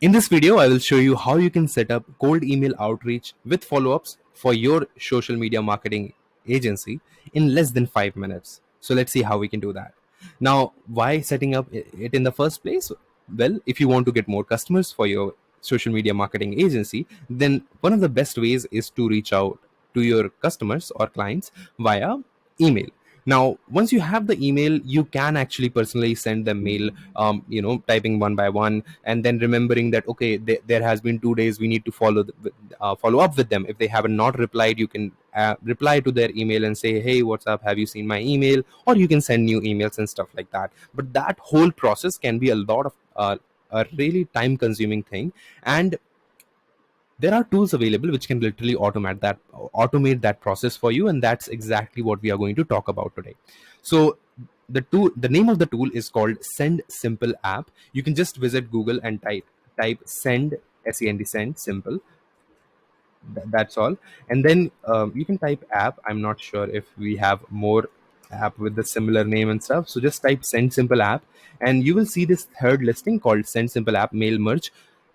In this video, I will show you how you can set up cold email outreach with follow-ups for your social media marketing agency in less than 5 minutes. So let's see how we can do that. Now, why setting up it in the first place? Well, if you want to get more customers for your social media marketing agency, then one of the best ways is to reach out to your customers or clients via email. Now, once you have the email, you can actually personally send them mail, typing one by one, and then remembering that okay, there has been 2 days, we need to follow up with them. If they have not replied, you can reply to their email and say, hey, what's up, have you seen my email? Or you can send new emails and stuff like that. But that whole process can be a lot of a really time consuming thing, and there are tools available which can literally automate that process for you, and that's exactly what we are going to talk about today. So the name of the tool is called Send Simple app. You can just visit Google and type send, send simple. That's all. And then you can type app. I'm not sure if we have more app with the similar name and stuff, so just type Send Simple app, and you will see this third listing called Send Simple app mail merge.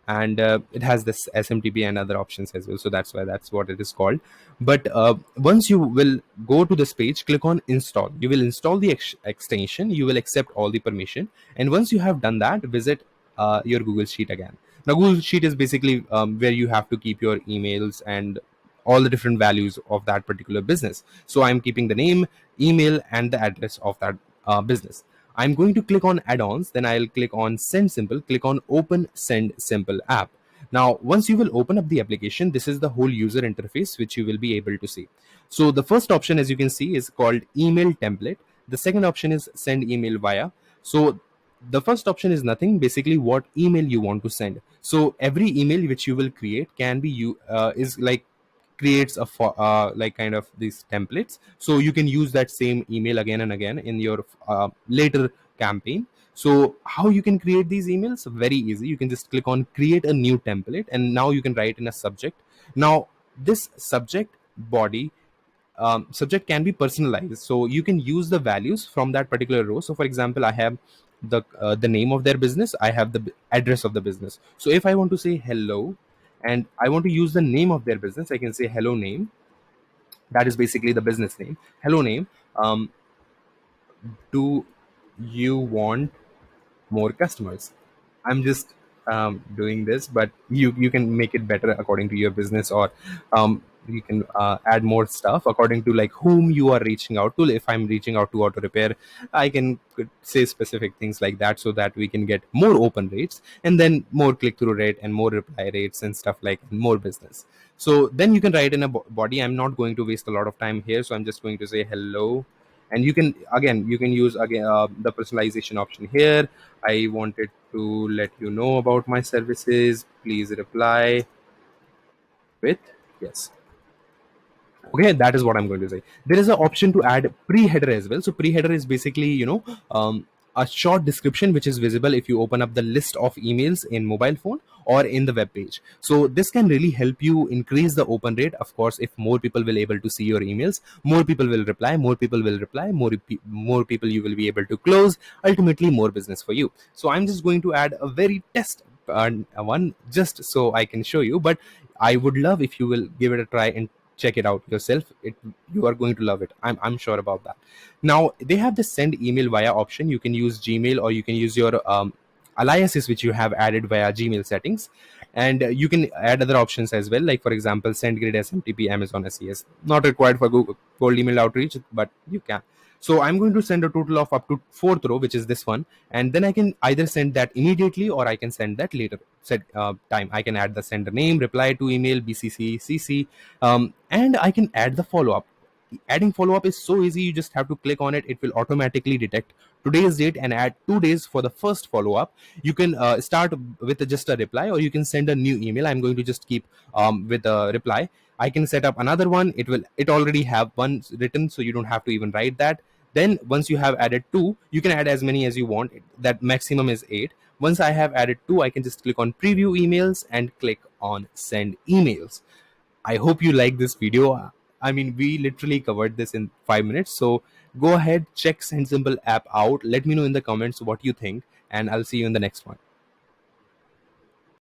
And it has this SMTP and other options as well, so that's what it is called. But once you will go to this page, click on install. You will install the extension, you will accept all the permission, and once you have done that, visit your Google Sheet again. Now, Google Sheet is basically where you have to keep your emails and all the different values of that particular business. So I'm keeping the name, email, and the address of that business. I'm going to click on add-ons, then I'll click on Send Simple, click on Open Send Simple app. Now, once you will open up the application, this is the whole user interface which you will be able to see. So the first option, as you can see, is called email template. The second option is send email via. So the first option is nothing, basically what email you want to send. So every email which you will create can be is like creates a like kind of these templates, so you can use that same email again and again in your later campaign. So how you can create these emails? Very easy. You can just click on create a new template, and now you can write in a subject. Now this subject can be personalized, so you can use the values from that particular row. So for example, I have the name of their business, I have the address of the business. So if I want to say hello and I want to use the name of their business, I can say hello name. That is basically the business name. Hello name. Do you want more customers? I'm just doing this, but you can make it better according to your business, or you can add more stuff according to like whom you are reaching out to. If I'm reaching out to auto repair, I can could say specific things like that, so that we can get more open rates, and then more click through rate and more reply rates and stuff, like more business. So then you can write in a body. I'm not going to waste a lot of time here, so I'm just going to say hello. And you can use again the personalization option here. I wanted to let you know about my services. Please reply with yes. Okay, that is what I'm going to say. There is an option to add pre-header as well. So pre-header is basically a short description which is visible if you open up the list of emails in mobile phone or in the web page. So this can really help you increase the open rate. Of course, if more people will able to see your emails, more people will reply, more people you will be able to close, ultimately more business for you. So I'm just going to add a very test one just so I can show you, but I would love if you will give it a try and check it out yourself. You are going to love it. I'm sure about that. Now they have the send email via option. You can use Gmail, or you can use your aliases which you have added via Gmail settings, and you can add other options as well, like for example SendGrid, SMTP, Amazon SES. Not required for Google cold email outreach, but you can. So I'm going to send a total of up to fourth row, which is this one, and then I can either send that immediately or I can send that later set time. I can add the sender name, reply to email, BCC, CC, and I can add the follow up. Adding follow up is so easy. You just have to click on it. It will automatically detect today's date and add 2 days for the first follow up. You can start with just a reply, or you can send a new email. I'm going to just keep with a reply. I can set up another one. It already have one written, so you don't have to even write that. Then once you have added two, you can add as many as you want. That maximum is 8. Once I have added two, I can just click on preview emails and click on send emails. I hope you like this video. I mean, we literally covered this in 5 minutes. So go ahead, check Send Simple app out. Let me know in the comments what you think, and I'll see you in the next one.